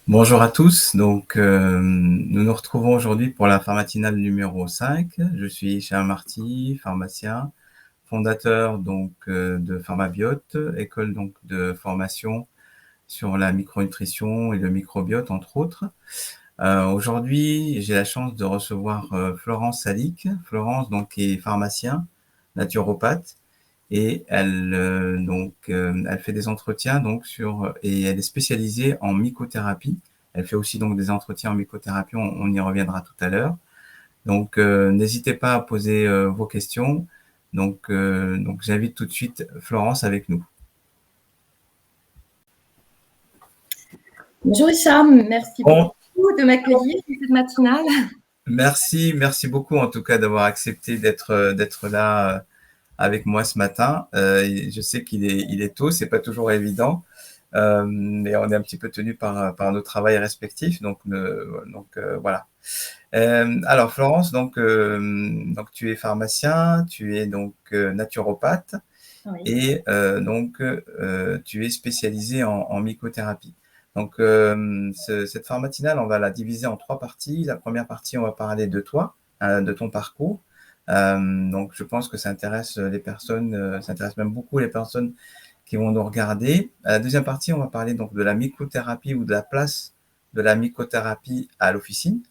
Bonjour à tous, nous nous retrouvons aujourd'hui pour la pharmatinale numéro 5. Je suis Hicham Marty, pharmacien, fondateur de Pharmabiote, école de formation sur la micronutrition et le microbiote entre autres. Aujourd'hui, j'ai la chance de recevoir Florence Salic. Florence est pharmacien, naturopathe et elle fait des entretiens et elle est spécialisée en mycothérapie. Elle fait aussi des entretiens en mycothérapie, on y reviendra tout à l'heure. N'hésitez pas à poser vos questions. J'invite tout de suite Florence avec nous. Bonjour Hicham, merci beaucoup de m'accueillir dans cette matinale. Merci beaucoup en tout cas d'avoir accepté d'être là avec moi ce matin. Je sais qu'il est tôt, c'est pas toujours évident, mais on est un petit peu tenu par nos travails respectifs. Voilà. Alors Florence, tu es pharmacien, tu es naturopathe, Oui. et tu es spécialisé en mycothérapie. Cette pharmacinale, on va la diviser en 3 parties. La première partie, on va parler de toi, de ton parcours. Je pense que ça intéresse les personnes, ça intéresse même beaucoup les personnes qui vont nous regarder. À la deuxième partie, on va parler de la mycothérapie ou de la place de la mycothérapie à l'officine.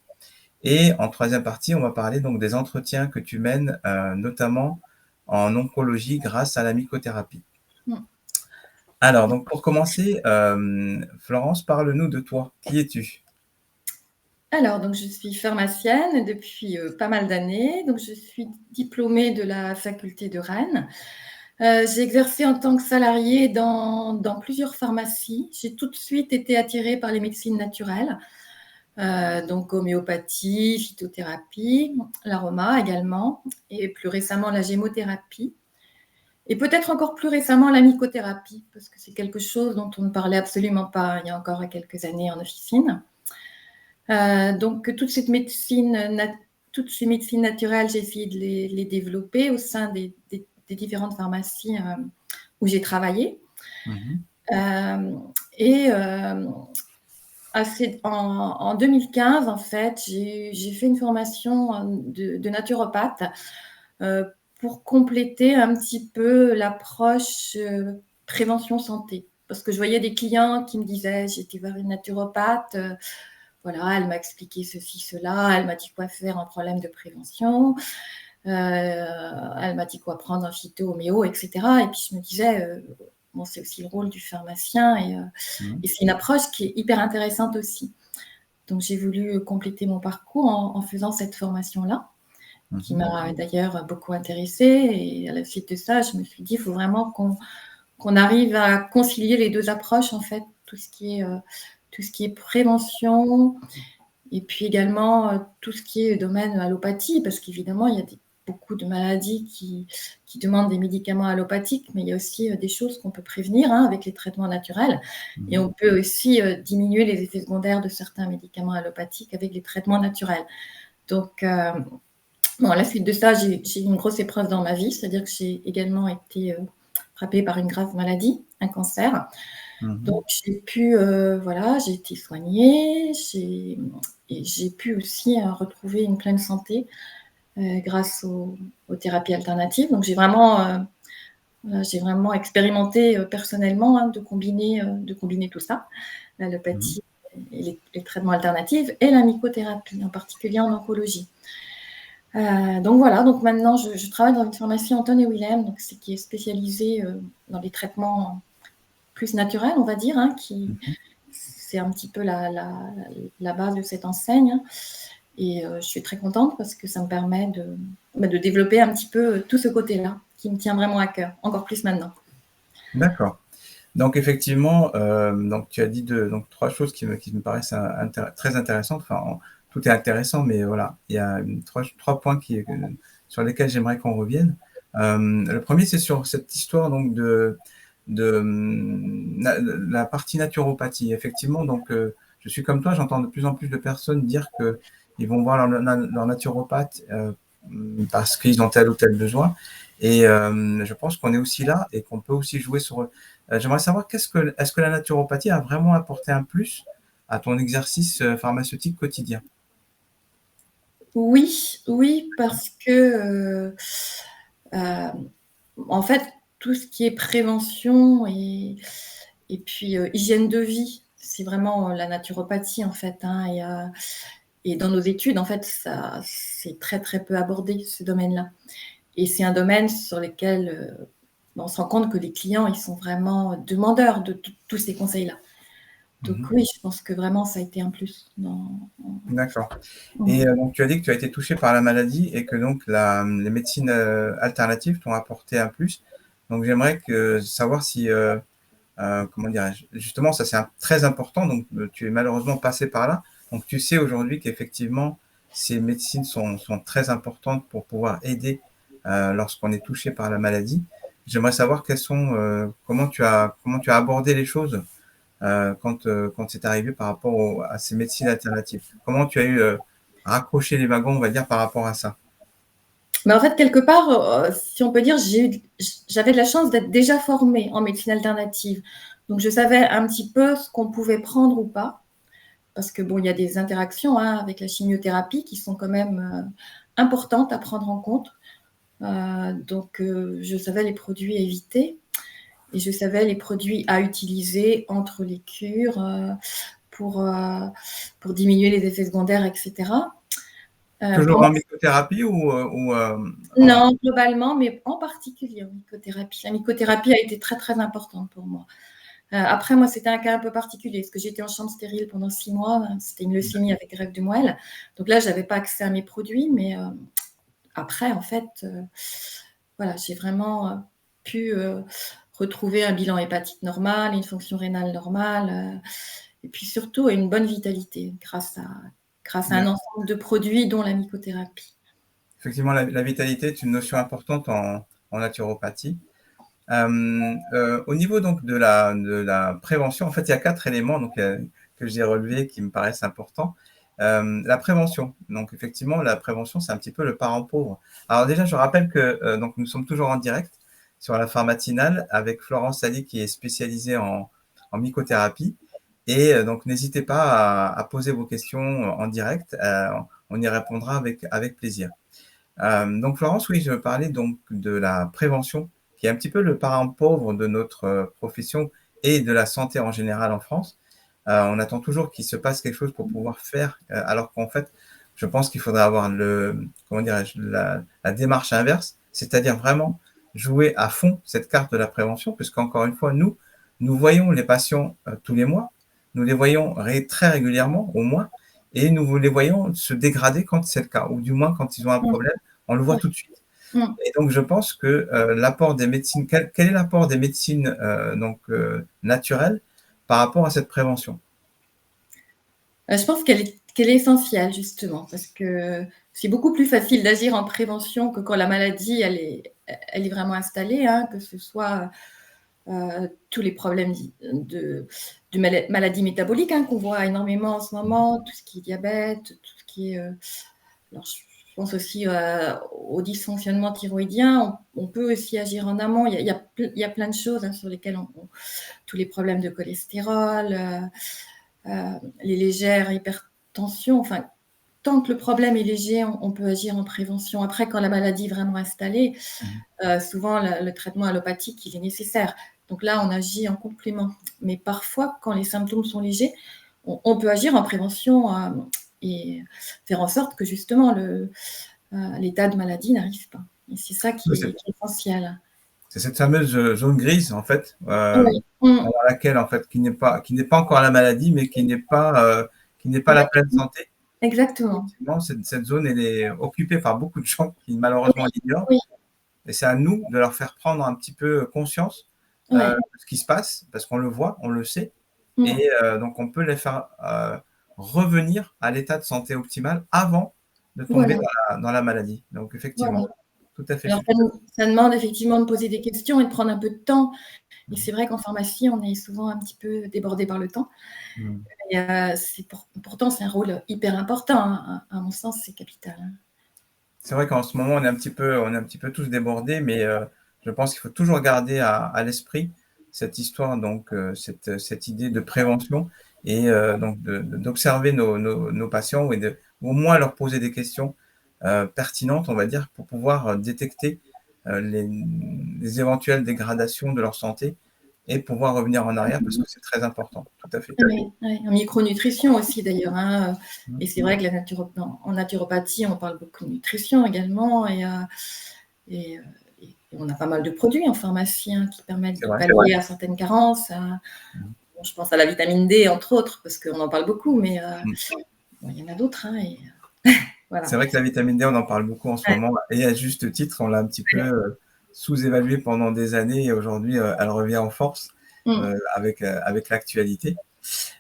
Et en troisième partie, on va parler des entretiens que tu mènes, notamment en oncologie grâce à la mycothérapie. Alors, pour commencer, Florence, parle-nous de toi. Qui es-tu ? Alors, je suis pharmacienne depuis pas mal d'années. Je suis diplômée de la faculté de Rennes. J'ai exercé en tant que salariée dans plusieurs pharmacies. J'ai tout de suite été attirée par les médecines naturelles, homéopathie, phytothérapie, l'aroma également, et plus récemment la gémothérapie. Et peut-être encore plus récemment la mycothérapie, parce que c'est quelque chose dont on ne parlait absolument pas il y a encore quelques années en officine. Toutes ces médecines naturelles, j'ai essayé de les développer au sein des différentes pharmacies où j'ai travaillé. En 2015, en fait, j'ai fait une formation de naturopathe pour compléter un petit peu l'approche prévention santé. Parce que je voyais des clients qui me disaient, j'étais voir une naturopathe, voilà, elle m'a expliqué ceci, cela, elle m'a dit quoi faire en problème de prévention, elle m'a dit quoi prendre en phyto, homéo, etc. Et puis je me disais, c'est aussi le rôle du pharmacien et c'est une approche qui est hyper intéressante aussi. Donc j'ai voulu compléter mon parcours en faisant cette formation-là, qui m'a d'ailleurs beaucoup intéressée. Et à la suite de ça, je me suis dit, il faut vraiment qu'on arrive à concilier les deux approches, en fait, tout ce qui est prévention, et puis également tout ce qui est domaine allopathie, parce qu'évidemment, il y a beaucoup de maladies qui demandent des médicaments allopathiques, mais il y a aussi des choses qu'on peut prévenir avec les traitements naturels. Et on peut aussi diminuer les effets secondaires de certains médicaments allopathiques avec les traitements naturels. Donc, à la suite de ça, j'ai eu une grosse épreuve dans ma vie, c'est-à-dire que j'ai également été frappée par une grave maladie, un cancer. Donc, j'ai été soignée, et j'ai pu aussi retrouver une pleine santé grâce aux thérapies alternatives. Donc, j'ai vraiment expérimenté personnellement de combiner tout ça, l'allopathie et les traitements alternatifs et la mycothérapie, en particulier en oncologie. Donc maintenant, je travaille dans une pharmacie Anton et Willem, qui est spécialisée dans les traitements plus naturels, on va dire, c'est un petit peu la base de cette enseigne. Et je suis très contente parce que ça me permet de développer un petit peu tout ce côté-là qui me tient vraiment à cœur, encore plus maintenant. D'accord. Donc effectivement, tu as dit 3 choses qui me paraissent très intéressantes. Enfin, tout est intéressant, mais voilà, il y a 3 points sur lesquels j'aimerais qu'on revienne. Le premier, c'est sur cette histoire de la partie naturopathie. Effectivement, je suis comme toi, j'entends de plus en plus de personnes dire qu'ils vont voir leur naturopathe parce qu'ils ont tel ou tel besoin. Et je pense qu'on est aussi là et qu'on peut aussi jouer sur... J'aimerais savoir, est-ce que la naturopathie a vraiment apporté un plus à ton exercice pharmaceutique quotidien? Oui, oui, parce que, en fait, tout ce qui est prévention et puis, hygiène de vie, c'est vraiment la naturopathie, en fait, hein, et dans nos études, en fait, ça c'est très, très peu abordé, ce domaine-là, et c'est un domaine sur lequel, on se rend compte que les clients, ils sont vraiment demandeurs de tous ces conseils-là. Donc Mmh. oui, je pense que vraiment ça a été un plus D'accord. mmh. Et donc tu as dit que tu as été touché par la maladie et que donc les médecines alternatives t'ont apporté un plus. Donc j'aimerais savoir si, comment dirais-je, justement, ça c'est très important. Donc tu es malheureusement passé par là. Donc tu sais aujourd'hui qu'effectivement, ces médecines sont très importantes pour pouvoir aider lorsqu'on est touché par la maladie. J'aimerais savoir comment tu as abordé les choses quand c'est arrivé par rapport à ces médecines alternatives. Comment tu as raccroché les wagons, on va dire, par rapport à ça? Mais en fait, quelque part, si on peut dire, j'avais de la chance d'être déjà formée en médecine alternative. Donc je savais un petit peu ce qu'on pouvait prendre ou pas, parce que bon, il y a des interactions, hein, avec la chimiothérapie qui sont quand même, importantes à prendre en compte. Donc je savais les produits à éviter et je savais les produits à utiliser entre les cures, pour, heu, pour diminuer les effets secondaires et cetera. Pour Toujours moi en mycothérapie ou non, globalement, mais en particulier en mycothérapie. La mycothérapie a été très, très importante pour moi. Après moi, c'était un cas un peu particulier parce que j'étais en chambre stérile pendant 6 mois. C'était une leucémie avec greffe de moelle. Donc là, j'avais pas accès à mes produits, mais après en fait, voilà, j'ai vraiment, pu, retrouver un bilan hépatique normal, une fonction rénale normale, et puis surtout une bonne vitalité grâce à un ensemble de produits dont la mycothérapie. effectivement, la vitalité est une notion importante en naturopathie. Au niveau donc de la prévention, en fait, il y a 4 éléments donc, que j'ai relevés qui me paraissent importants. La prévention. Donc, effectivement, la prévention, c'est un petit peu le parent pauvre. Alors déjà, je rappelle que donc nous sommes toujours en direct sur la Pharmatinale avec Florence Ali qui est spécialisée en mycothérapie. Et donc, n'hésitez pas à poser vos questions en direct. On y répondra avec plaisir. Donc Florence, oui, je parlais donc de la prévention, qui est un petit peu le parent pauvre de notre profession et de la santé en général en France. On attend toujours qu'il se passe quelque chose pour pouvoir faire, alors qu'en fait, je pense qu'il faudrait avoir comment dirais-je, la démarche inverse, c'est-à-dire vraiment jouer à fond cette carte de la prévention, puisqu'encore une fois, nous voyons les patients tous les mois, nous les voyons très régulièrement, au moins, et nous les voyons se dégrader quand c'est le cas, ou du moins quand ils ont un Mmh, problème, on le voit ouais, tout de suite. mmh. Et donc, je pense que l'apport des médecines, quel est l'apport des médecines naturelles par rapport à cette prévention? Je pense qu'elle est essentielle justement parce que c'est beaucoup plus facile d'agir en prévention que quand la maladie elle est vraiment installée, hein, que ce soit, tous les problèmes de maladies métaboliques, hein, qu'on voit énormément en ce moment, tout ce qui est diabète, tout ce qui est, alors je pense aussi, au dysfonctionnement thyroïdien. On peut aussi agir en amont. Il y a plein de choses, hein, sur lesquelles on tous les problèmes de cholestérol, les légères hypertensions, enfin, tant que le problème est léger, on peut agir en prévention. Après, quand la maladie est vraiment installée, Mhm. souvent le traitement allopathique, il est nécessaire. Donc là, on agit en complément. Mais parfois, quand les symptômes sont légers, on peut agir en prévention, et faire en sorte que justement l'état de maladie n'arrive pas. Et c'est ça Oui, qui est essentiel. c'est cette fameuse zone grise, en fait, Oui. Mmh. dans laquelle, en fait, qui n'est pas encore la maladie, mais qui n'est pas la Ouais, pleine santé. exactement. Effectivement, cette zone, elle est occupée par beaucoup de gens qui, malheureusement, Oui, l'ignorent. oui, Et c'est à nous de leur faire prendre un petit peu conscience ouais. de ce qui se passe, parce qu'on le voit, on le sait. Mmh. Et donc, on peut les faire revenir à l'état de santé optimal avant de tomber Voilà, dans la maladie. Donc, effectivement, voilà. tout à fait. Je Alors suis tout à fait. ça demande effectivement de poser des questions et de prendre un peu de temps, et c'est vrai qu'en pharmacie, on est souvent un petit peu débordé par le temps, Mm. et pourtant c'est un rôle hyper important, hein, à mon sens, c'est capital, hein. C'est vrai qu'en ce moment, on est un petit peu tous débordés, mais je pense qu'il faut toujours garder à l'esprit cette histoire, donc cette idée de prévention et donc d'observer nos patients et au moins leur poser des questions pertinentes, on va dire, pour pouvoir détecter les éventuelles dégradations de leur santé et pouvoir revenir en arrière parce que c'est très important, tout à fait. Oui, oui. En micronutrition aussi d'ailleurs, hein. Mmh. Et c'est vrai que en naturopathie, on parle beaucoup de nutrition également, et on a pas mal de produits en pharmacie, hein, qui permettent C'est de vrai. pallier à certaines carences. Mmh. Bon, je pense à la vitamine D entre autres, parce qu'on en parle beaucoup, mais Mmh. bon, il y en a d'autres, hein, et voilà. C'est vrai que la vitamine D, on en parle beaucoup en ce Ouais, moment et à juste titre, on l'a un petit peu ouais. sous-évaluée pendant des années et aujourd'hui, elle revient en force Mmh. avec l'actualité.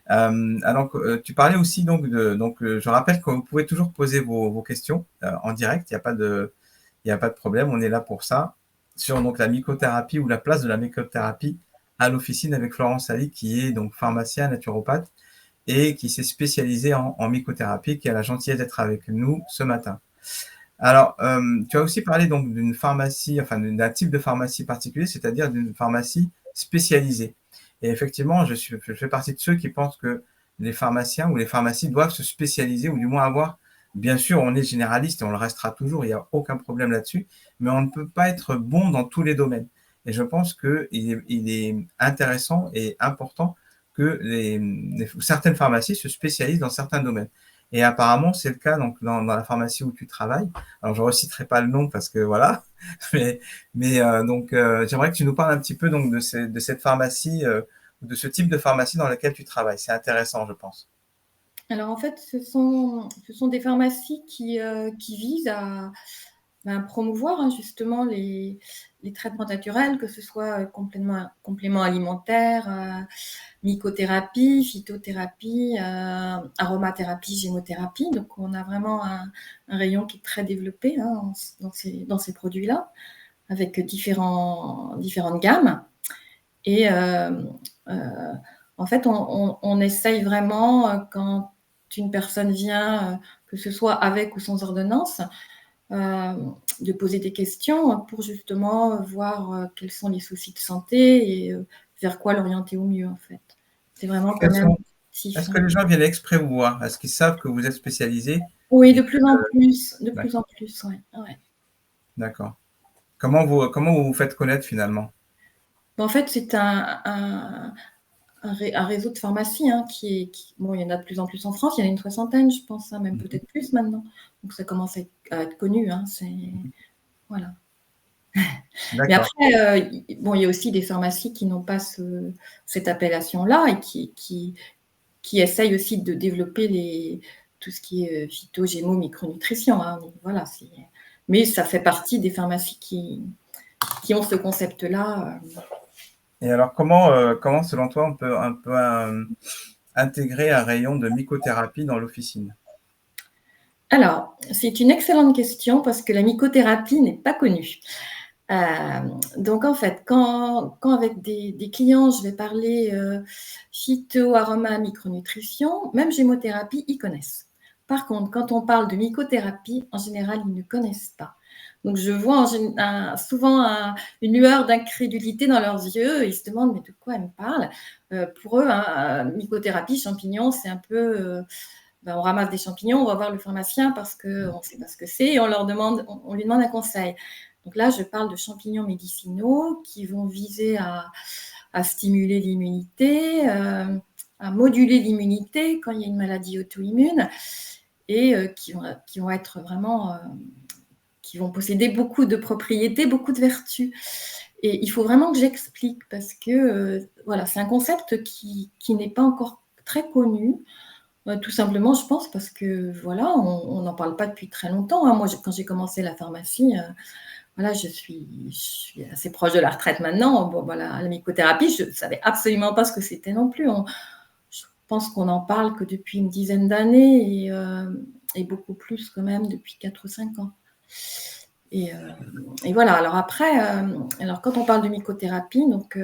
Alors, tu parlais aussi donc, je rappelle que vous pouvez toujours poser vos questions en direct. Il y a pas de problème. On est là pour ça. Sur donc la mycothérapie ou la place de la mycothérapie à l'officine avec Florence Ali, qui est donc pharmacien naturopathe et qui s'est spécialisé en mycothérapie, qui a la gentillesse d'être avec nous ce matin. Alors, tu as aussi parlé donc d'une pharmacie, enfin d'un type de pharmacie particulier, c'est-à-dire d'une pharmacie spécialisée. Et effectivement, je fais partie de ceux qui pensent que les pharmaciens ou les pharmacies doivent se spécialiser ou du moins avoir, bien sûr, on est généraliste et on le restera toujours, il n'y a aucun problème là-dessus, mais on ne peut pas être bon dans tous les domaines. Et je pense qu'il est intéressant et important que certaines pharmacies se spécialisent dans certains domaines. Et apparemment, c'est le cas donc dans la pharmacie où tu travailles. Alors, je ne reciterai pas le nom parce que voilà, mais, j'aimerais que tu nous parles un petit peu donc de cette pharmacie, de ce type de pharmacie dans laquelle tu travailles. C'est intéressant, je pense. Alors en fait, ce sont des pharmacies qui visent à promouvoir, hein, justement les traitements naturels, que ce soit compléments alimentaires, mycothérapie, phytothérapie, aromathérapie, gémothérapie. Donc on a vraiment un rayon qui est très développé, hein, dans ces produits-là, avec différentes gammes. Et en fait, on essaye vraiment, quand une personne vient, que ce soit avec ou sans ordonnance, de poser des questions pour justement voir quels sont les soucis de santé et vers quoi l'orienter au mieux, en fait. C'est vraiment quand même actif, Est-ce hein. que les gens viennent exprès vous voir? Est-ce qu'ils savent que vous êtes spécialisé? Oui, Et, de plus en plus, d'accord, ouais, ouais. d'accord. Comment vous vous faites connaître finalement? En fait, c'est un réseau de pharmacies, hein, bon, il y en a de plus en plus en France, il y en a une soixantaine, je pense, hein, même Mhm. peut-être plus maintenant. Donc ça commence à être connu, hein, voilà. Mais D'accord. après, bon, il y a aussi des pharmacies qui n'ont pas cette appellation-là et qui essayent aussi de développer tout ce qui est phyto, gémo, micronutrition, hein. Voilà, mais ça fait partie des pharmacies qui ont ce concept-là. Et alors, comment selon toi, on peut intégrer un rayon de mycothérapie dans l'officine? Alors, c'est une excellente question parce que la mycothérapie n'est pas connue. Donc en fait, quand avec des clients, je vais parler phyto, aroma, micronutrition, même gémothérapie, ils connaissent. Par contre, quand on parle de mycothérapie, en général, ils ne connaissent pas. Donc je vois souvent une lueur d'incrédulité dans leurs yeux. Ils se demandent, mais de quoi elle me parle? Pour eux, hein, mycothérapie, champignons, c'est un peu... on ramasse des champignons, on va voir le pharmacien parce qu'on ne sait pas ce que c'est et on lui demande un conseil. Donc là, je parle de champignons médicinaux qui vont viser à stimuler l'immunité, à moduler l'immunité quand il y a une maladie auto-immune et qui vont être vraiment, qui vont posséder beaucoup de propriétés, beaucoup de vertus. Et il faut vraiment que j'explique parce que voilà, c'est un concept qui n'est pas encore très connu. Tout simplement, je pense, parce que voilà, on n'en parle pas depuis très longtemps, hein. Moi, quand j'ai commencé la pharmacie, voilà, je suis assez proche de la retraite maintenant. Bon, voilà, la mycothérapie, je ne savais absolument pas ce que c'était non plus. Je pense qu'on n'en parle que depuis une dizaine d'années et beaucoup plus quand même depuis 4 ou 5 ans. Et voilà, alors après, alors quand on parle de mycothérapie, donc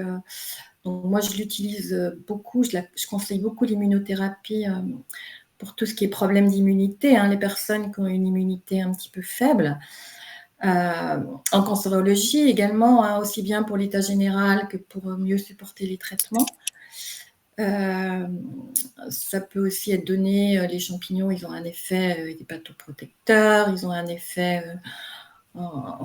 moi je l'utilise beaucoup, je conseille beaucoup l'immunothérapie pour tout ce qui est problème d'immunité, hein, les personnes qui ont une immunité un petit peu faible. En cancérologie également, hein, aussi bien pour l'état général que pour mieux supporter les traitements. Ça peut aussi être donné, les champignons, ils ont un effet hépatoprotecteur, ils ont un effet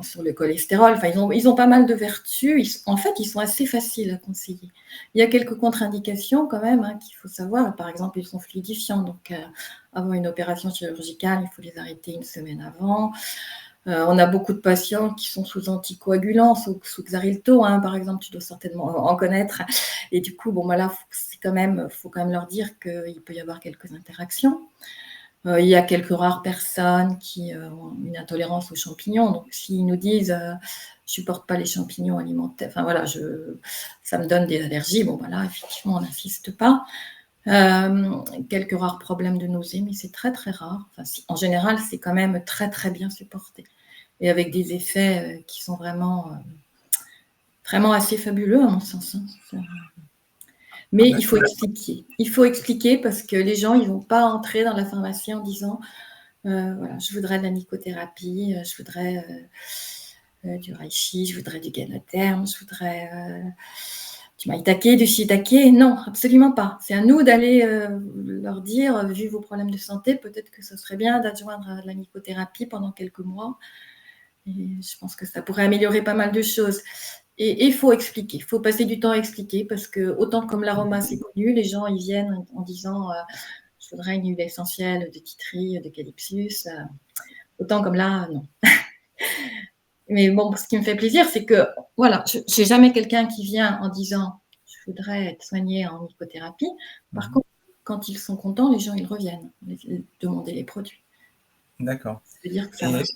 sur le cholestérol, enfin, ils ont pas mal de vertus. En fait, ils sont assez faciles à conseiller. Il y a quelques contre-indications quand même, hein, qu'il faut savoir. Par exemple, ils sont fluidifiants, donc avant une opération chirurgicale, il faut les arrêter une semaine avant. On a beaucoup de patients qui sont sous anticoagulants, sous Xarelto, hein, par exemple, tu dois certainement en connaître. Et du coup, bon, voilà, faut quand même leur dire qu'il peut y avoir quelques interactions. Il y a quelques rares personnes qui ont une intolérance aux champignons. Donc, s'ils nous disent je supporte pas les champignons alimentaires, enfin voilà, ça me donne des allergies, bon voilà, effectivement, on n'insiste pas. Quelques rares problèmes de nausées, mais c'est très très rare. Enfin, en général, c'est quand même très très bien supporté. Et avec des effets qui sont vraiment, vraiment assez fabuleux, à mon sens. Hein. Mais il faut expliquer. Il faut expliquer parce que les gens, ils ne vont pas entrer dans la pharmacie en disant voilà, je voudrais de la mycothérapie, je voudrais du reishi, je voudrais du Ganoderm, je voudrais du maïtake, du shiitake. Non, absolument pas. C'est à nous d'aller leur dire, vu vos problèmes de santé, peut-être que ce serait bien d'adjoindre à la mycothérapie pendant quelques mois. Et je pense que ça pourrait améliorer pas mal de choses. Et il faut expliquer, il faut passer du temps à expliquer parce que autant comme l'aroma c'est connu, les gens ils viennent en disant je voudrais une huile essentielle de titri, d'eucalyptus. Autant comme là, non. Mais bon, ce qui me fait plaisir, c'est que voilà, je n'ai jamais quelqu'un qui vient en disant je voudrais être soigné en mycothérapie. Par contre, quand ils sont contents, les gens ils reviennent demander les produits. D'accord. Ça veut dire que ça marche.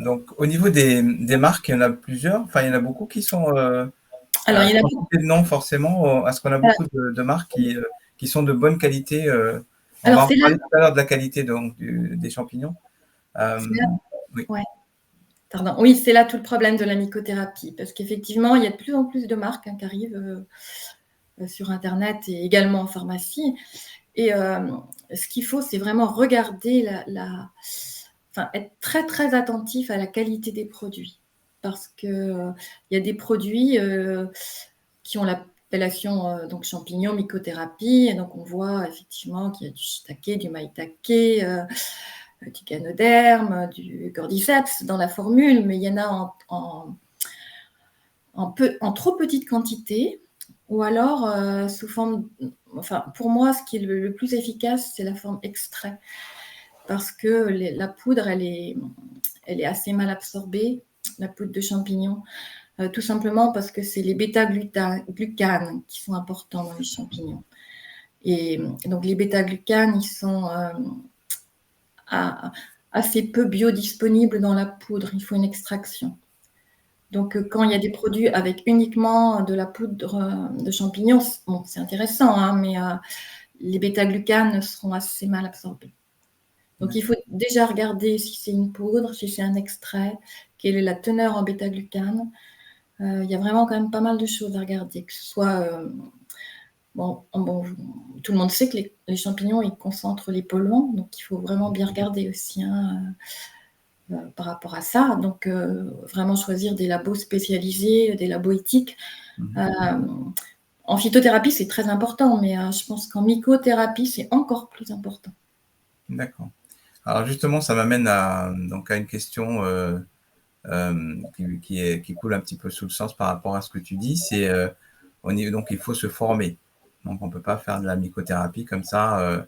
Donc, au niveau des marques, il y en a plusieurs. Enfin, il y en a beaucoup qui sont Alors, il y en a sans beaucoup. citer de nom forcément. Est-ce qu'on a beaucoup de marques qui sont de bonne qualité on Alors, va en c'est là. parler tout à l'heure de la qualité donc, des champignons. Oui. Ouais. Pardon. Oui, c'est là tout le problème de la mycothérapie, parce qu'effectivement, il y a de plus en plus de marques qui arrivent sur Internet et également en pharmacie. Et ce qu'il faut, c'est vraiment regarder enfin, être très très attentif à la qualité des produits, parce que il y a des produits qui ont l'appellation donc champignons mycothérapie, et donc on voit effectivement qu'il y a du shiitake, du maïtake, du Ganoderm, du cordyceps dans la formule, mais il y en a en trop petite quantité, ou alors sous forme. Enfin, pour moi, ce qui est le plus efficace, c'est la forme extrait, parce que la poudre, elle est assez mal absorbée, la poudre de champignons, tout simplement parce que c'est les bêta-glucanes qui sont importants dans les champignons. Et donc, les bêta-glucanes, ils sont assez peu biodisponibles dans la poudre. Il faut une extraction. Donc, quand il y a des produits avec uniquement de la poudre de champignons, bon, c'est intéressant, hein, mais les bêta-glucanes seront assez mal absorbés. Donc, il faut déjà regarder si c'est une poudre, si c'est un extrait, quelle est la teneur en bêta-glucanes. Il y a vraiment quand même pas mal de choses à regarder, que ce soit bon, tout le monde sait que les champignons, ils concentrent les polluants, donc il faut vraiment bien regarder aussi par rapport à ça. Donc, vraiment choisir des labos spécialisés, des labos éthiques. En phytothérapie, c'est très important, mais je pense qu'en mycothérapie, c'est encore plus important. D'accord. Alors justement, ça m'amène à une question qui coule un petit peu sous le sens par rapport à ce que tu dis. C'est donc il faut se former. Donc on peut pas faire de la mycothérapie comme ça.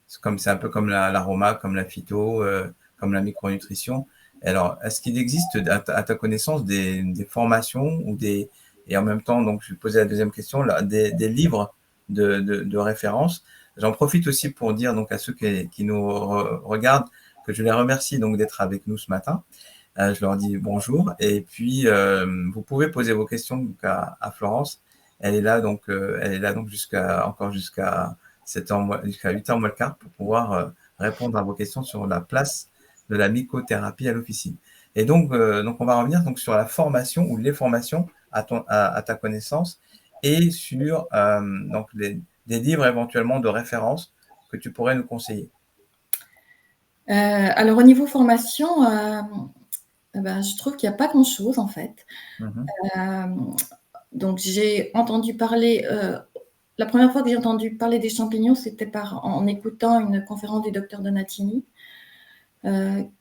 C'est un peu comme l'aroma, comme la phyto, comme la micronutrition. Alors, est-ce qu'il existe à ta connaissance des formations et en même temps, donc je vais poser la deuxième question, là, des livres de référence. J'en profite aussi pour dire donc à ceux qui nous regardent que je les remercie donc d'être avec nous ce matin. Je leur dis bonjour et puis vous pouvez poser vos questions donc, à Florence. Elle est là donc jusqu'à 7h, jusqu'à 8h moins le quart pour pouvoir répondre à vos questions sur la place de la mycothérapie à l'officine. Et donc on va revenir donc sur la formation ou les formations à ta connaissance et sur des livres éventuellement de référence que tu pourrais nous conseiller. Alors au niveau formation, je trouve qu'il n'y a pas grand-chose en fait. Mmh. Donc j'ai entendu parler, la première fois que j'ai entendu parler des champignons, c'était en écoutant une conférence du docteur Donatini,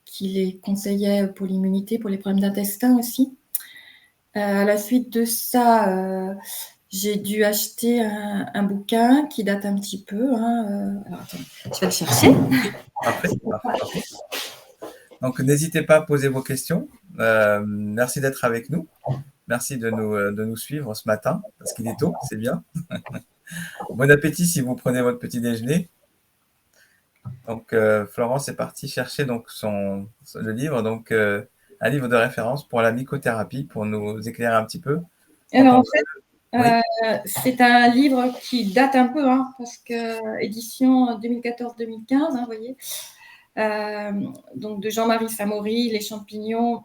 qui les conseillait pour l'immunité, pour les problèmes d'intestin aussi. À la suite de ça, j'ai dû acheter un bouquin qui date un petit peu. Alors attends, je vais le chercher. Parfait, parfait, parfait. Donc n'hésitez pas à poser vos questions. Merci d'être avec nous. Merci de nous suivre ce matin, parce qu'il est tôt, c'est bien. Bon appétit si vous prenez votre petit déjeuner. Donc Florence est partie chercher donc le livre, donc un livre de référence pour la mycothérapie, pour nous éclairer un petit peu. Alors en fait, Oui, c'est un livre qui date un peu, parce que édition 2014-2015, vous voyez. Donc de Jean-Marie Samori, Les champignons.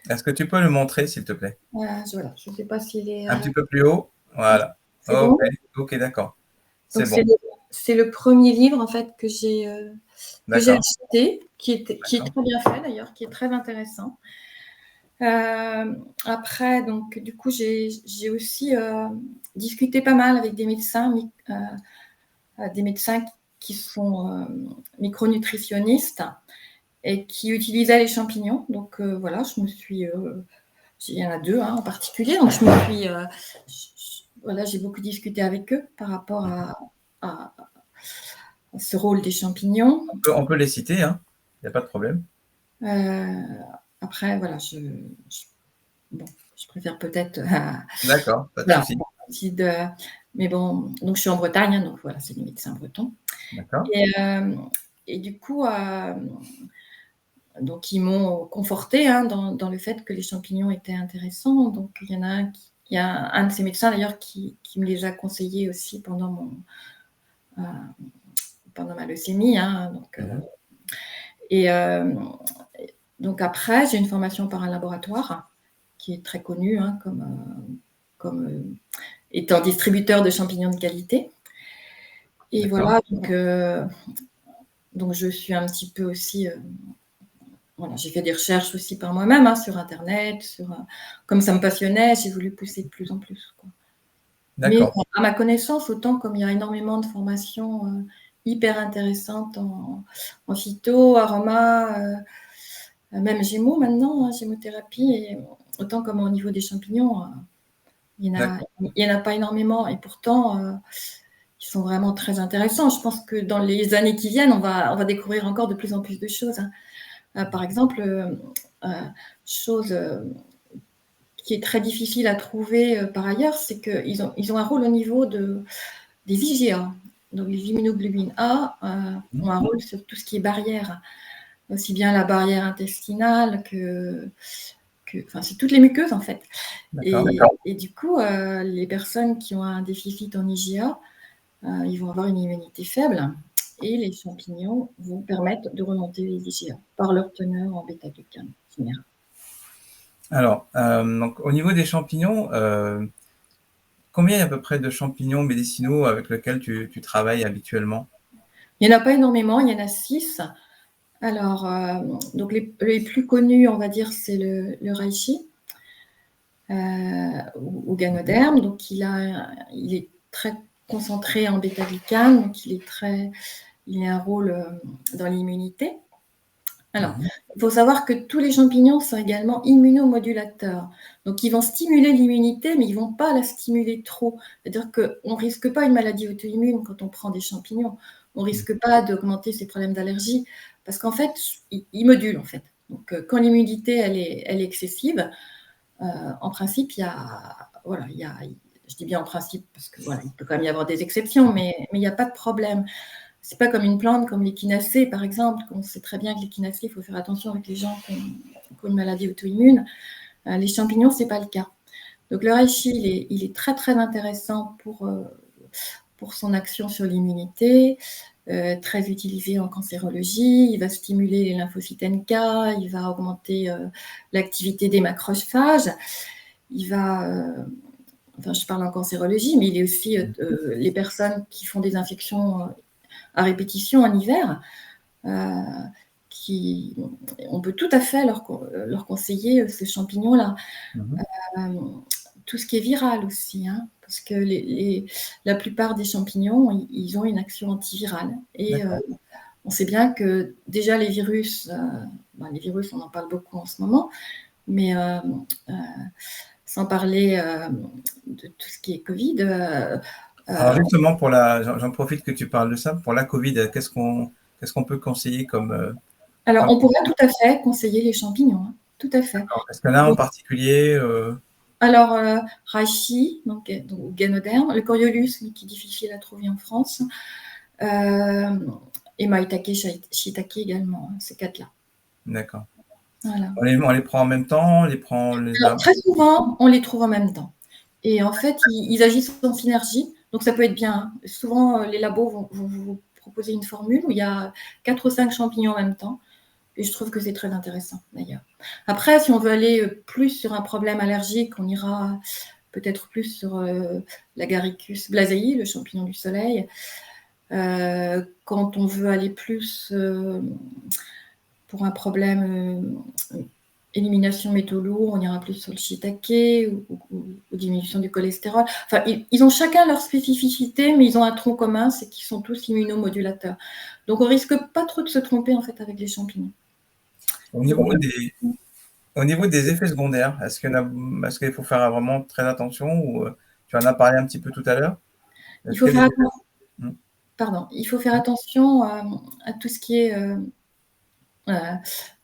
est-ce que tu peux le montrer, s'il te plaît? Voilà, je ne sais pas s'il est. Un petit peu plus haut. Voilà. C'est bon. Ok, ok, d'accord. Donc C'est bon. c'est le premier livre en fait que j'ai D'accord. acheté, qui est D'accord. très bien fait d'ailleurs, qui est très intéressant. Après, donc du coup, j'ai aussi discuté pas mal avec des médecins qui sont micronutritionnistes et qui utilisaient les champignons. Donc voilà, je me suis, il y en a deux en particulier, donc je me suis, voilà, j'ai beaucoup discuté avec eux par rapport à ce rôle des champignons. On peut les citer, hein. Il n'y a pas de problème. Après, voilà, bon, je préfère peut-être. D'accord, pas de Voilà, souci. mais bon, donc je suis en Bretagne, donc voilà, c'est des médecins bretons. D'accord. Et du coup, donc ils m'ont conforté dans le fait que les champignons étaient intéressants. Donc il y en a il y a un de ces médecins d'ailleurs qui me les a conseillés aussi pendant ma leucémie. Et donc après, j'ai une formation par un laboratoire qui est très connu comme étant distributeur de champignons de qualité. Et D'accord. voilà, donc je suis un petit peu aussi. Voilà, j'ai fait des recherches aussi par moi-même sur Internet. Comme ça me passionnait, j'ai voulu pousser de plus en plus. Mais D'accord. à ma connaissance, autant comme il y a énormément de formations hyper intéressantes en phyto, aroma, même gémeaux maintenant, gémothérapie, et autant comme au niveau des champignons, il n'y en a pas énormément. Et pourtant, ils sont vraiment très intéressants. Je pense que dans les années qui viennent, on va découvrir encore de plus en plus de choses. Par exemple, chose qui est très difficile à trouver par ailleurs, c'est qu'ils ont un rôle au niveau des IgA. Donc les immunoglobulines A ont un rôle sur tout ce qui est barrière, aussi bien la barrière intestinale enfin, c'est toutes les muqueuses en fait. Et du coup, les personnes qui ont un déficit en IgA, ils vont avoir une immunité faible. Et les champignons vont permettre de remonter les IgA par leur teneur en bêta-glucane général. Alors, donc, au niveau des champignons, combien il y a à peu près de champignons médicinaux avec lesquels tu travailles habituellement? Il n'y en a pas énormément, il y en a 6. Alors, donc les plus connus, on va dire, c'est le reishi ou Ganoderm. Donc, il est très concentré en bêta-glucane, donc il a un rôle dans l'immunité. Alors, il faut savoir que tous les champignons sont également immunomodulateurs. Donc, ils vont stimuler l'immunité, mais ils ne vont pas la stimuler trop. C'est-à-dire qu'on ne risque pas une maladie auto-immune quand on prend des champignons. On ne risque pas d'augmenter ses problèmes d'allergie parce qu'en fait, ils modulent, en fait. Donc, quand l'immunité, elle est excessive, en principe, je dis bien en principe parce que voilà, il peut quand même y avoir des exceptions, mais il n'y a pas de problème. C'est pas comme une plante comme l'échinacée, par exemple. On sait très bien que l'échinacée, il faut faire attention avec les gens qui ont une maladie auto-immune. Les champignons, c'est pas le cas. Donc le reishi, il est très très intéressant pour son action sur l'immunité, très utilisé en cancérologie. Il va stimuler les lymphocytes NK, il va augmenter l'activité des macrophages. Enfin, je parle en cancérologie, mais il est aussi les personnes qui font des infections à répétition en hiver, on peut tout à fait leur conseiller ces champignons-là. Tout ce qui est viral aussi, hein, parce que la plupart des champignons, ils ont une action antivirale. Et on sait bien que déjà les virus, on en parle beaucoup en ce moment, mais sans parler de tout ce qui est Covid. Alors justement, j'en profite que tu parles de ça. Pour la Covid, qu'est-ce qu'on peut conseiller comme... Alors, on pourrait tout à fait conseiller les champignons, hein, tout à fait. Est-ce qu'il y en a en particulier Alors, reishi, donc Ganoderme, le Coriolus, mais qui est difficile à trouver en France, et Maitake, Shiitake également, hein, ces 4-là. D'accord. Voilà. On les prend en même temps, Alors, très souvent, on les trouve en même temps. Et en fait, ils agissent en synergie, donc ça peut être bien. Hein. Souvent, les labos vont vous proposer une formule où il y a 4 ou 5 champignons en même temps. Et je trouve que c'est très intéressant, d'ailleurs. Après, si on veut aller plus sur un problème allergique, on ira peut-être plus sur l'Agaricus blazei, le champignon du soleil. Quand on veut aller plus pour un problème élimination métaux lourds, on ira plus sur le shiitake ou diminution du cholestérol. Enfin, ils ont chacun leur spécificité, mais ils ont un tronc commun, c'est qu'ils sont tous immunomodulateurs. Donc, on risque pas trop de se tromper, en fait, avec les champignons. Au niveau des effets secondaires, est-ce qu'il faut faire vraiment très attention ou tu en as parlé un petit peu tout à l'heure? Il faut faire attention à tout ce qui est...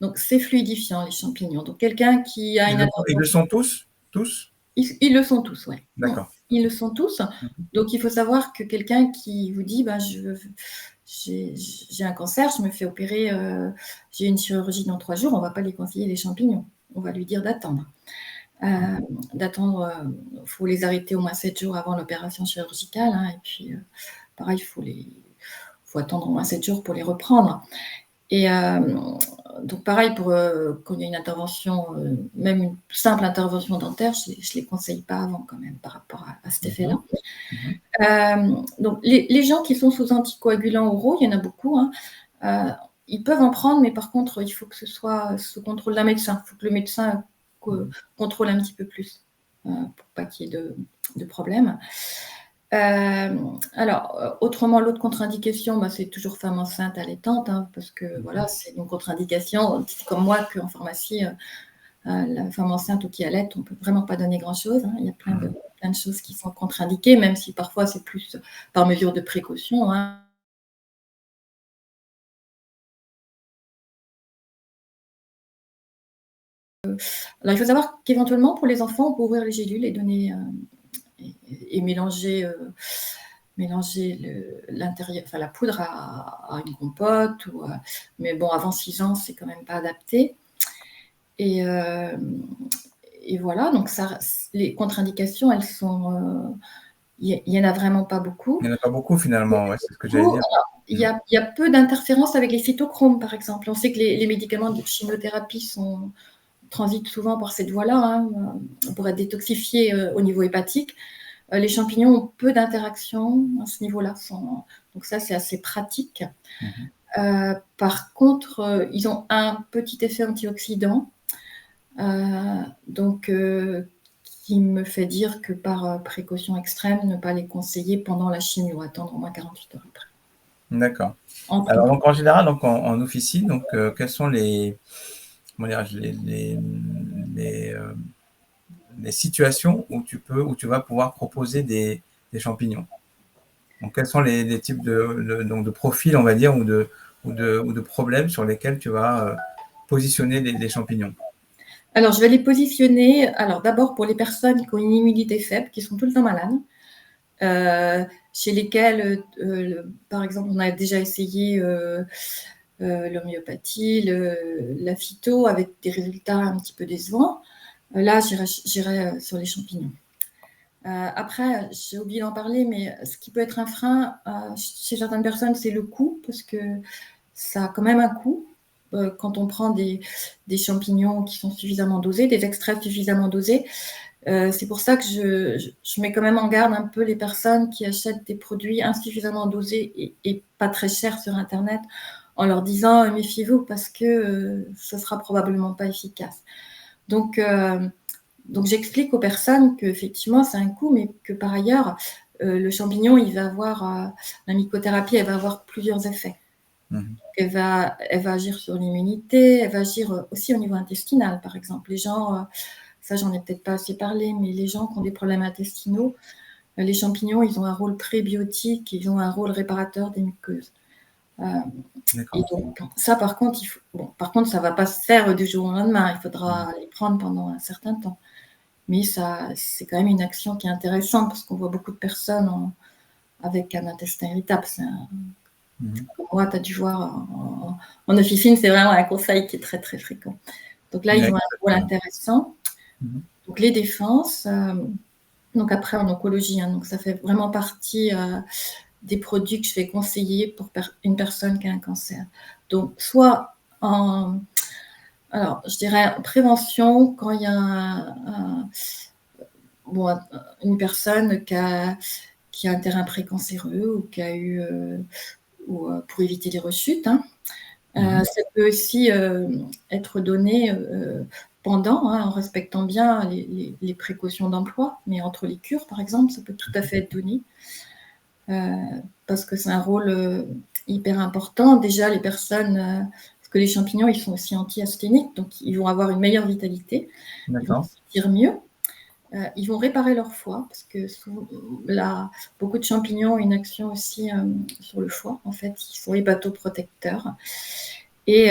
donc, c'est fluidifiant, les champignons. Donc, quelqu'un qui a une attention... Ils le sont tous? Ils le sont tous, oui. D'accord. Ils le sont tous. Donc, il faut savoir que quelqu'un qui vous dit j'ai un cancer, je me fais opérer, j'ai une chirurgie dans 3 jours, on ne va pas lui conseiller les champignons. On va lui dire d'attendre. Il faut les arrêter au moins 7 jours avant l'opération chirurgicale. Hein, et puis, pareil, il faut attendre au moins 7 jours pour les reprendre. Et donc, pareil, quand il y a une intervention, même une simple intervention dentaire, je ne les conseille pas avant quand même par rapport à cet effet-là. Donc, les gens qui sont sous anticoagulants oraux, il y en a beaucoup, hein, ils peuvent en prendre, mais par contre, il faut que ce soit sous contrôle d'un médecin. Il faut que le médecin contrôle un petit peu plus pour pas qu'il y ait de problème. Alors, autrement, l'autre contre-indication, c'est toujours femme enceinte allaitante, hein, parce que voilà, c'est une contre-indication. C'est comme moi qu'en pharmacie, la femme enceinte ou qui allaite, on ne peut vraiment pas donner grand-chose. Hein. Il y a plein de choses qui sont contre-indiquées, même si parfois c'est plus par mesure de précaution. Hein. Alors, il faut savoir qu'éventuellement, pour les enfants, on peut ouvrir les gélules et donner et mélanger l'intérieur, enfin la poudre à une compote. Mais bon, avant 6 ans, c'est quand même pas adapté. Et voilà, donc les contre-indications, elles sont... Il n'y en a vraiment pas beaucoup. Il n'y en a pas beaucoup finalement, ouais, c'est ce que j'allais dire. Il y a peu d'interférences avec les cytochromes, par exemple. On sait que les médicaments de chimiothérapie transitent souvent par cette voie-là, hein, pour être détoxifiés au niveau hépatique. Les champignons ont peu d'interactions à ce niveau-là. Donc ça, c'est assez pratique. Par contre, ils ont un petit effet antioxydant, qui me fait dire que par précaution extrême, ne pas les conseiller pendant la chimio, attendre au moins 48 heures après. D'accord. Alors, donc, en général, donc, en officine, donc, quels sont les situations où tu vas pouvoir proposer des champignons? Donc, quels sont les types de profils, on va dire, ou de problèmes sur lesquels tu vas positionner les champignons? Alors, je vais les positionner, d'abord pour les personnes qui ont une immunité faible, qui sont tout le temps malades, chez lesquelles, par exemple, on a déjà essayé l'homéopathie, la phyto, avec des résultats un petit peu décevants. Là, j'irai sur les champignons. Après, j'ai oublié d'en parler, mais ce qui peut être un frein chez certaines personnes, c'est le coût, parce que ça a quand même un coût. Quand on prend des champignons qui sont suffisamment dosés, des extraits suffisamment dosés. C'est pour ça que je mets quand même en garde un peu les personnes qui achètent des produits insuffisamment dosés et pas très chers sur Internet, en leur disant méfiez-vous parce que ce sera probablement pas efficace. Donc j'explique aux personnes qu'effectivement c'est un coût, mais que par ailleurs le champignon, il va avoir la mycothérapie, elle va avoir plusieurs effets. Elle va agir sur l'immunité, elle va agir aussi au niveau intestinal, par exemple. Les gens, ça j'en ai peut-être pas assez parlé, mais les gens qui ont des problèmes intestinaux, les champignons, ils ont un rôle prébiotique, ils ont un rôle réparateur des muqueuses. Et donc, ça, par contre, ça va pas se faire du jour au lendemain. Il faudra les prendre pendant un certain temps. Mais ça, c'est quand même une action qui est intéressante parce qu'on voit beaucoup de personnes avec un intestin irritable. Moi, tu as dû voir en officine, c'est vraiment un conseil qui est très, très fréquent. Donc là, ils ont un rôle intéressant. Donc les défenses, donc après en oncologie, donc ça fait vraiment partie des produits que je vais conseiller pour une personne qui a un cancer. Donc soit alors je dirais en prévention, quand il y a une personne qui a un terrain précancéreux ou qui a eu pour éviter les rechutes. Ça peut aussi être donné pendant, en respectant bien les précautions d'emploi, mais entre les cures, par exemple, ça peut tout à fait être donné parce que c'est un rôle hyper important. Déjà, les personnes, parce que les champignons, ils sont aussi anti-asthéniques, donc ils vont avoir une meilleure vitalité, ils vont se sentir mieux. Ils vont réparer leur foie parce que beaucoup de champignons ont une action aussi sur le foie. En fait, ils sont hépatoprotecteurs et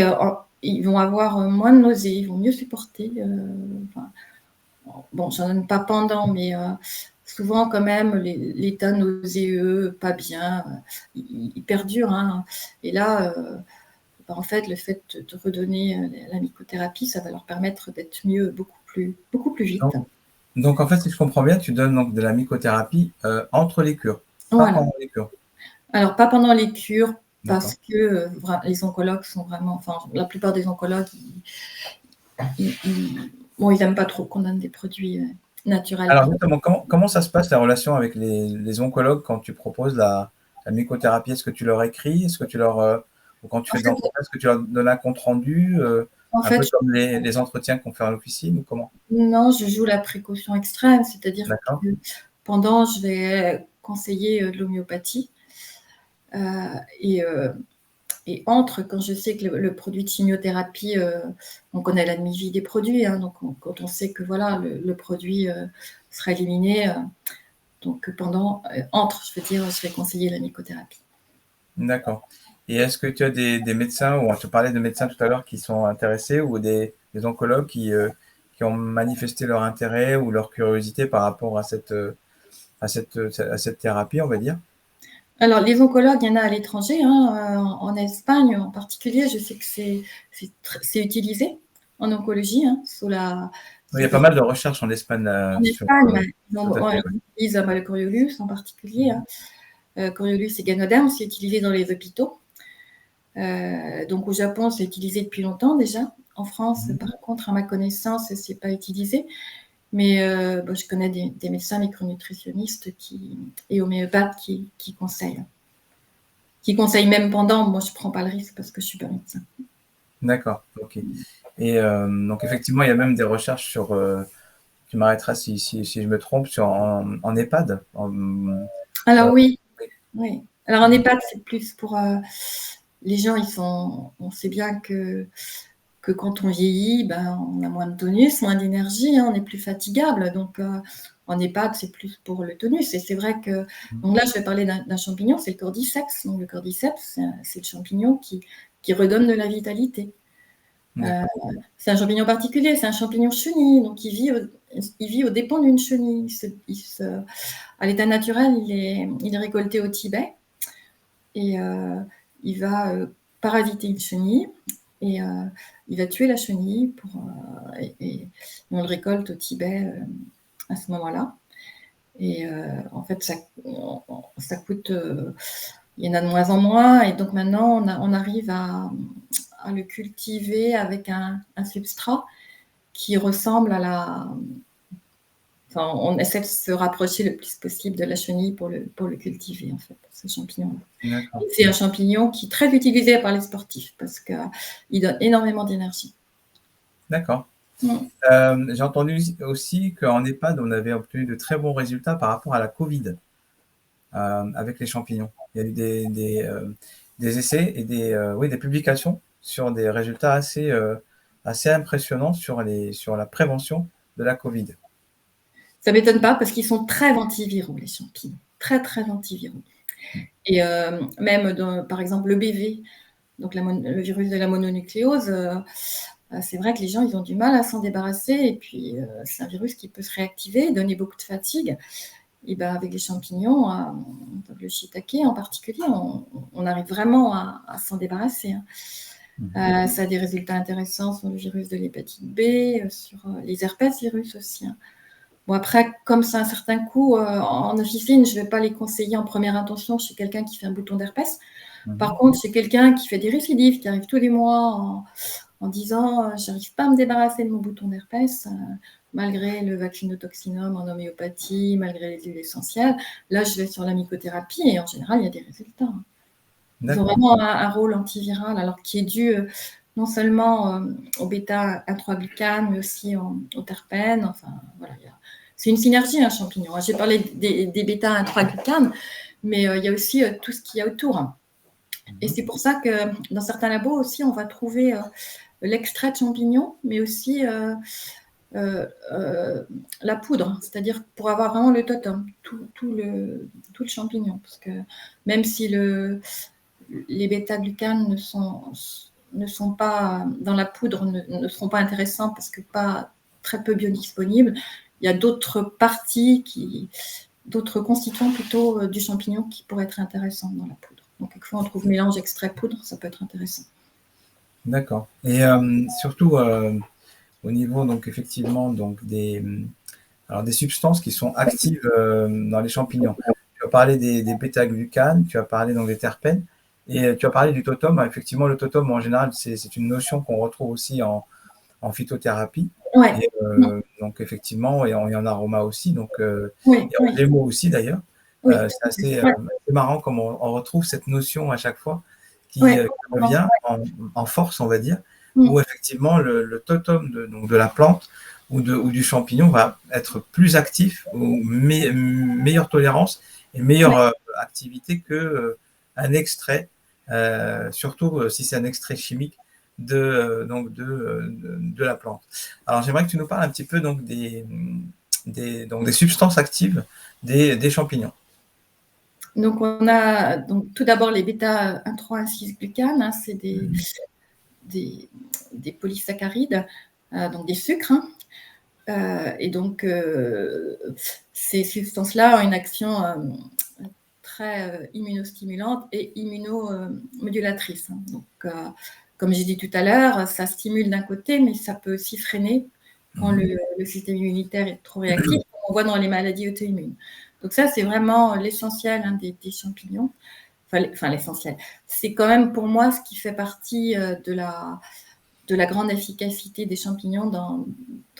ils vont avoir moins de nausées, ils vont mieux supporter. J'en donne pas pendant, mais souvent quand même l'état nauséeux, pas bien, il perdure. Et là, en fait, le fait de redonner la mycothérapie, ça va leur permettre d'être mieux beaucoup plus vite. Donc, en fait, si je comprends bien, tu donnes donc de la mycothérapie entre les cures, pas pendant les cures. Alors, pas pendant les cures, parce que les oncologues sont vraiment... la plupart des oncologues, ils n'aiment pas trop qu'on donne des produits naturels. Alors, justement, comment ça se passe, la relation avec les oncologues quand tu proposes la mycothérapie? Est-ce que tu leur écris? Est-ce que tu leur... ou quand tu fais des entretiens, est-ce que tu leur donnes un compte-rendu un peu comme les entretiens qu'on fait en officine ou comment? Non, je joue la précaution extrême, c'est-à-dire que pendant, je vais conseiller de l'homéopathie et quand je sais que le produit de chimiothérapie, on connaît la demi-vie des produits, donc quand on sait que voilà, le produit sera éliminé, donc je vais conseiller la mycothérapie. D'accord. Et est-ce que tu as des médecins, ou tu parlais de médecins tout à l'heure qui sont intéressés, ou des oncologues qui ont manifesté leur intérêt ou leur curiosité par rapport à cette thérapie, on va dire? Alors, les oncologues, il y en a à l'étranger, en Espagne en particulier, je sais que c'est utilisé en oncologie, Il y a pas mal de recherches en Espagne. En Espagne, ils utilisent le Coriolus en particulier. Coriolus et Ganoderm, c'est utilisé dans les hôpitaux. Donc au Japon, c'est utilisé depuis longtemps déjà. En France, par contre, à ma connaissance, c'est pas utilisé. Mais je connais des médecins micronutritionnistes et homéopathes qui conseillent. Qui conseillent même pendant. Moi, je prends pas le risque parce que je suis pas médecin. D'accord, ok. Et donc effectivement, il y a même des recherches sur, tu m'arrêteras si je me trompe, en EHPAD. Alors oui. Alors en EHPAD, c'est plus pour les gens, on sait bien que quand on vieillit, on a moins de tonus, moins d'énergie, on est plus fatigable. Donc en EHPAD, c'est plus pour le tonus. Et c'est vrai que, donc là, je vais parler d'un champignon, c'est le cordyceps. Donc le cordyceps, c'est le champignon qui redonne de la vitalité. C'est un champignon particulier, c'est un champignon chenille, donc il vit aux dépens d'une chenille. À l'état naturel, il est récolté au Tibet et il va parasiter une chenille et il va tuer la chenille et on le récolte au Tibet à ce moment-là. Et en fait, ça coûte... il y en a de moins en moins et donc maintenant, on arrive à le cultiver avec un substrat qui ressemble enfin, on essaie de se rapprocher le plus possible de la chenille pour le cultiver, en fait, ce champignon. D'accord. C'est un champignon qui est très utilisé par les sportifs parce qu'il donne énormément d'énergie. D'accord. J'ai entendu aussi qu'en EHPAD, on avait obtenu de très bons résultats par rapport à la Covid avec les champignons. Il y a eu des essais et des publications sur des résultats assez impressionnants sur la prévention de la Covid. Ça ne m'étonne pas parce qu'ils sont très antiviraux, les champignons. Très, très antiviraux. Et même, par exemple, le BV, donc le virus de la mononucléose, c'est vrai que les gens, ils ont du mal à s'en débarrasser. Et puis, c'est un virus qui peut se réactiver, donner beaucoup de fatigue. Et ben, avec les champignons, le shiitake en particulier, on arrive vraiment à s'en débarrasser. Ça a des résultats intéressants sur le virus de l'hépatite B, sur les herpès virus aussi. Bon, après, comme c'est un certain coût, en officine, je ne vais pas les conseiller en première intention chez quelqu'un qui fait un bouton d'herpès. Par contre, chez quelqu'un qui fait des récidives, qui arrive tous les mois en disant « j'arrive pas à me débarrasser de mon bouton d'herpès », malgré le vaccinotoccinum en homéopathie, malgré les huiles essentielles, là, je vais sur la mycothérapie et en général, il y a des résultats. Ils ont vraiment un rôle antiviral, alors qui est dû non seulement au bêta-1,3-glucane, mais aussi aux terpènes. Enfin, voilà, c'est une synergie, un champignon. J'ai parlé des bêta-1,3-glucanes, mais il y a aussi tout ce qu'il y a autour. Et c'est pour ça que dans certains labos aussi, on va trouver l'extrait de champignon, mais aussi la poudre, c'est-à-dire pour avoir vraiment le totem, tout le champignon. Parce que même si les bêta-glucanes ne sont pas dans la poudre, ne seront pas intéressants parce que pas très peu biodisponibles, il y a d'autres parties, d'autres constituants plutôt du champignon qui pourraient être intéressants dans la poudre. Donc, quelquefois, on trouve mélange extrait-poudre, ça peut être intéressant. D'accord. Et surtout, au niveau, donc, effectivement, donc, des substances qui sont actives dans les champignons. Tu as parlé des bêta-glucanes, tu as parlé donc, des terpènes, et tu as parlé du totum. Effectivement, le totum, en général, c'est une notion qu'on retrouve aussi en phytothérapie. Ouais. Et, donc, effectivement, et en aroma aussi, donc, oui, et en gémeaux aussi, d'ailleurs. Oui. C'est assez marrant comme on retrouve cette notion à chaque fois qui revient en force, on va dire, où effectivement le totum de la plante ou du champignon va être plus actif, ou meilleure tolérance et meilleure activité qu'un extrait, surtout si c'est un extrait chimique de la plante. Alors j'aimerais que tu nous parles un petit peu donc, des substances actives des champignons. Donc, on a tout d'abord les bêta-1,3-1,6-glucanes, c'est des polysaccharides, donc des sucres. Et donc, ces substances-là ont une action très immunostimulante et immunomodulatrice. Donc, comme j'ai dit tout à l'heure, ça stimule d'un côté, mais ça peut aussi freiner quand le système immunitaire est trop réactif, comme on voit dans les maladies auto-immunes. Donc ça, c'est vraiment l'essentiel des champignons. Enfin, l'essentiel. C'est quand même pour moi ce qui fait partie de la grande efficacité des champignons dans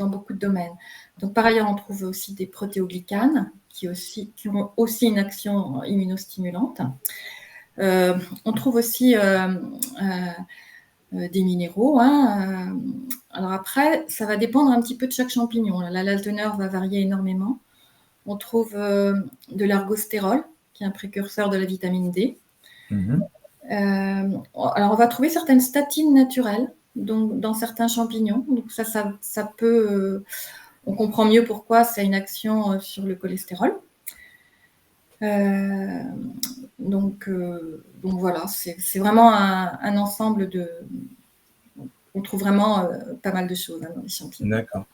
beaucoup de domaines. Donc par ailleurs, on trouve aussi des protéoglycanes qui ont aussi une action immunostimulante. On trouve aussi des minéraux. Alors après, ça va dépendre un petit peu de chaque champignon. La teneur va varier énormément. On trouve de l'ergostérol, qui est un précurseur de la vitamine D. Alors, on va trouver certaines statines naturelles dans certains champignons. Donc, ça peut... on comprend mieux pourquoi ça a une action sur le cholestérol. Donc voilà, c'est vraiment un ensemble de... On trouve vraiment pas mal de choses dans les champignons. D'accord.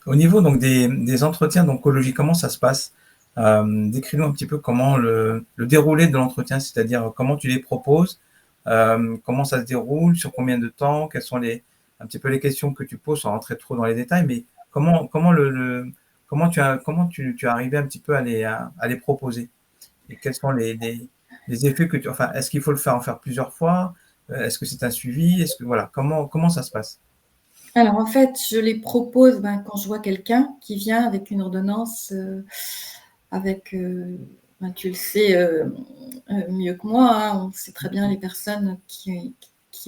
Au niveau donc, des entretiens d'oncologie, comment ça se passe? Décris-nous un petit peu comment le déroulé de l'entretien, c'est-à-dire comment tu les proposes, comment ça se déroule, sur combien de temps, quelles sont un petit peu les questions que tu poses sans rentrer trop dans les détails, mais comment tu es arrivé un petit peu à les proposer? Et quels sont les effets que enfin, est-ce qu'il faut en faire plusieurs fois? Est-ce que c'est un suivi? Voilà, comment ça se passe? Alors en fait, je les propose quand je vois quelqu'un qui vient avec une ordonnance, avec, tu le sais mieux que moi, hein, on sait très bien les personnes qui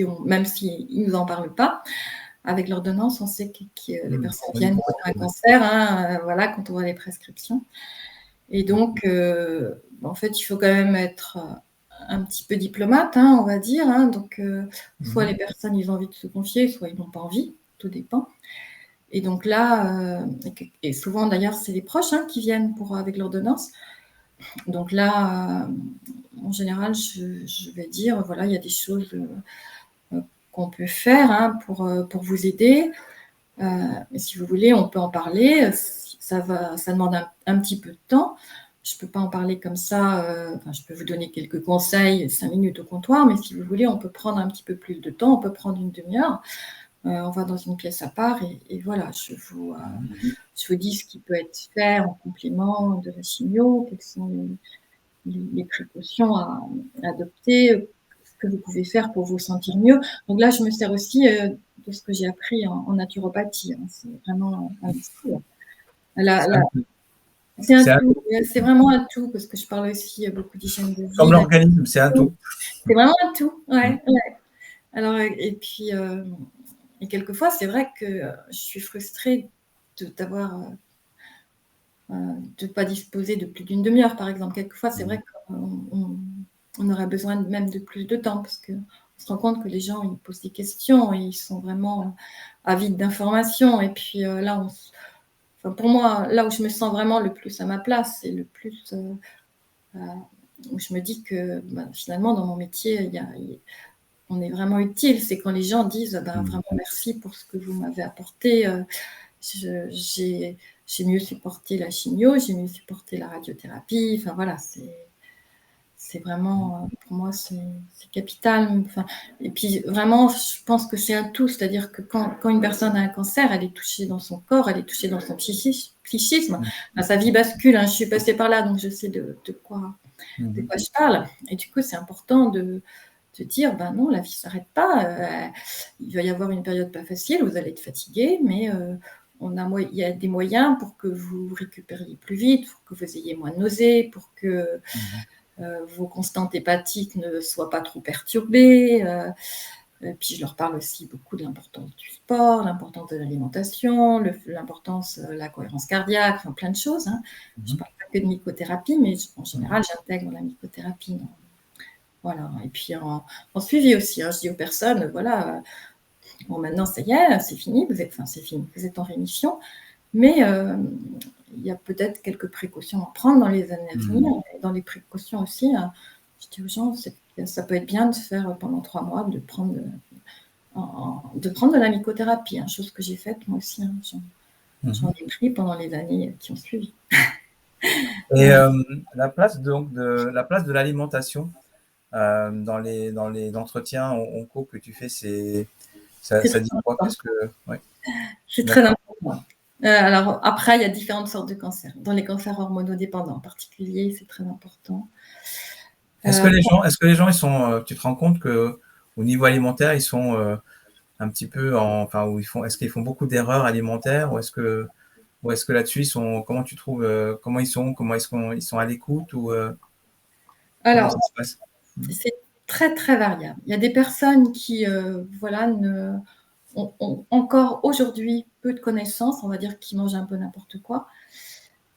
ont, même s'ils ne nous en parlent pas, avec l'ordonnance, on sait que les personnes Oui, viennent pour un cancer, hein, voilà, quand on voit les prescriptions. Et donc, en fait, il faut quand même être un petit peu diplomate, hein, on va dire. Hein, donc, soit les personnes, ils ont envie de se confier, soit ils n'ont pas envie, tout dépend. Et donc là, et souvent d'ailleurs, c'est les proches qui viennent avec l'ordonnance. Donc là, en général, je vais dire, voilà, il y a des choses qu'on peut faire pour vous aider. Mais si vous voulez, on peut en parler. Ça demande un petit peu de temps. Je ne peux pas en parler comme ça. Je peux vous donner quelques conseils, 5 minutes au comptoir, mais si vous voulez, on peut prendre un petit peu plus de temps. On peut prendre une demi-heure. On va dans une pièce à part et voilà, je vous dis ce qui peut être fait en complément de la chimio, quelles sont les précautions à adopter, ce que vous pouvez faire pour vous sentir mieux. Donc là, je me sers aussi de ce que j'ai appris en naturopathie. C'est vraiment un tout. C'est un tout. C'est vraiment un tout parce que je parle aussi beaucoup d'hygiène de Comme vie. l'organisme, c'est un tout. C'est vraiment un tout. Ouais. Alors, et puis, et quelquefois, c'est vrai que je suis frustrée de ne pas disposer de plus d'une demi-heure, par exemple. Quelquefois, c'est vrai qu'on aurait besoin même de plus de temps parce qu'on se rend compte que les gens, ils posent des questions et ils sont vraiment avides d'informations. Et puis là, pour moi, là où je me sens vraiment le plus à ma place, c'est le plus où je me dis que finalement, dans mon métier, on est vraiment utile. C'est quand les gens disent vraiment merci pour ce que vous m'avez apporté. J'ai mieux supporté la chimio, j'ai mieux supporté la radiothérapie. Enfin voilà, c'est vraiment, pour moi, c'est capital. Enfin, et puis vraiment, je pense que c'est un tout. C'est-à-dire que quand une personne a un cancer, elle est touchée dans son corps, elle est touchée dans son psychisme. Sa vie bascule. Je suis passée par là, donc je sais de quoi je parle. Et du coup, c'est important de dire, non, la vie ne s'arrête pas. Il va y avoir une période pas facile, vous allez être fatigué, mais il y a des moyens pour que vous récupériez plus vite, pour que vous ayez moins de nausées, pour que vos constantes hépatiques ne soient pas trop perturbées. Puis je leur parle aussi beaucoup de l'importance du sport, l'importance de l'alimentation, l'importance de la cohérence cardiaque, enfin plein de choses. Je ne parle pas que de mycothérapie, mais en général, j'intègre la mycothérapie. Voilà. Et puis en suivi aussi, je dis aux personnes, voilà, bon maintenant ça y est, c'est fini, vous êtes en rémission, mais il y a peut-être quelques précautions à prendre dans les années à venir. Et dans les précautions aussi, je dis aux gens, ça peut être bien de faire pendant 3 mois, de prendre de la mycothérapie, chose que j'ai faite moi aussi. J'en ai pris pendant les années qui ont suivi. Et la place de l'alimentation dans les entretiens en cours que tu fais, ça dit quoi? C'est très important. Alors après, il y a différentes sortes de cancers. Dans les cancers hormonodépendants en particulier, c'est très important. Est-ce que les gens, tu te rends compte que au niveau alimentaire, ils sont un petit peu est-ce qu'ils font beaucoup d'erreurs alimentaires ou est-ce que là-dessus comment tu trouves, comment ils sont à l'écoute ou comment ça Alors, se passe? c'est très très variable. Il y a des personnes qui, ont encore aujourd'hui peu de connaissances, on va dire, qui mangent un peu n'importe quoi.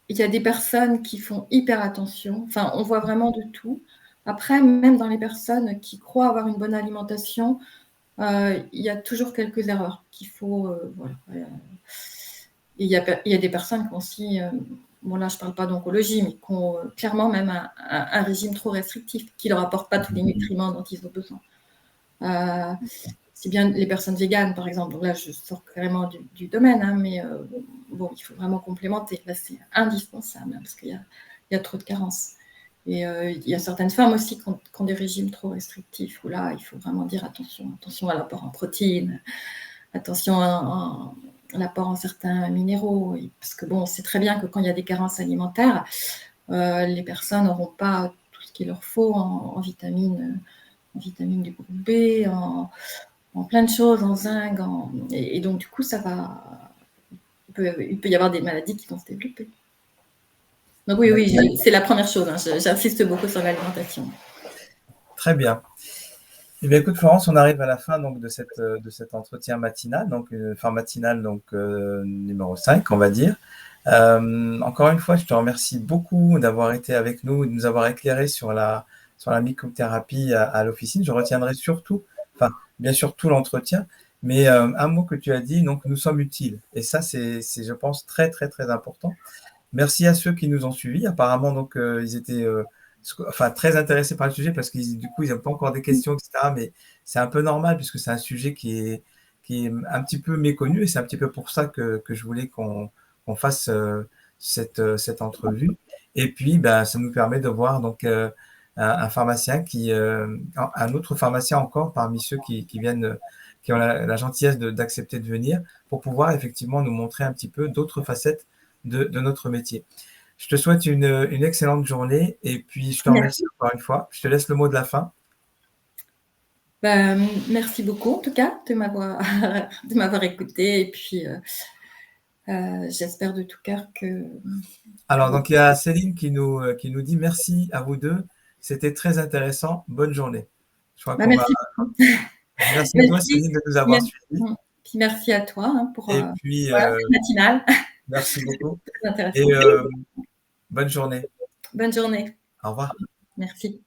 Il y a des personnes qui font hyper attention. Enfin, on voit vraiment de tout. Après, même dans les personnes qui croient avoir une bonne alimentation, il y a toujours quelques erreurs qu'il faut, voilà. Il y a des personnes qui ont aussi, bon là je ne parle pas d'oncologie, mais qui ont clairement même un régime trop restrictif, qui ne leur apporte pas tous les nutriments dont ils ont besoin. C'est bien les personnes véganes, par exemple. Donc là, je sors carrément du domaine, mais bon, il faut vraiment complémenter. Là, c'est indispensable parce qu'il y a trop de carences. Et il y a certaines femmes aussi qui ont des régimes trop restrictifs où là, il faut vraiment dire attention à l'apport en protéines, attention à l'apport en certains minéraux. Parce que bon, on sait très bien que quand il y a des carences alimentaires, les personnes n'auront pas tout ce qu'il leur faut en vitamines du groupe B, en plein de choses, en zinc, et donc du coup, il peut y avoir des maladies qui vont se développer. Donc oui, c'est la première chose, hein, j'insiste beaucoup sur l'alimentation. Très bien. Eh bien, écoute, Florence, on arrive à la fin donc, de cet entretien matinal, donc fin matinale donc, numéro 5, on va dire. Encore une fois, je te remercie beaucoup d'avoir été avec nous et de nous avoir éclairé sur la mycothérapie à l'officine. Je retiendrai surtout, enfin, bien sûr, tout l'entretien, mais un mot que tu as dit, donc nous sommes utiles. Et ça, c'est, je pense, très, très, très important. Merci à ceux qui nous ont suivis. Apparemment, donc, ils étaient très intéressés par le sujet parce qu'ils, du coup, ils n'ont pas encore des questions, etc. Mais c'est un peu normal puisque c'est un sujet qui est un petit peu méconnu et c'est un petit peu pour ça que je voulais qu'on fasse cette entrevue. Et puis, ben, ça nous permet de voir donc un pharmacien un autre pharmacien encore parmi ceux qui viennent, qui ont la gentillesse d'accepter de venir pour pouvoir effectivement nous montrer un petit peu d'autres facettes de notre métier. Je te souhaite une excellente journée et puis je te remercie encore une fois. Je te laisse le mot de la fin. Merci beaucoup en tout cas de m'avoir écouté et puis j'espère de tout cœur que... Alors, donc il y a Céline qui nous dit merci à vous deux. C'était très intéressant. Bonne journée. Je crois qu'on va... Merci. Merci à toi, Céline, de nous avoir suivis. Puis merci à toi hein, pour Et puis, cette matinale. merci beaucoup. Très intéressant. Et bonne journée. Bonne journée. Au revoir. Merci.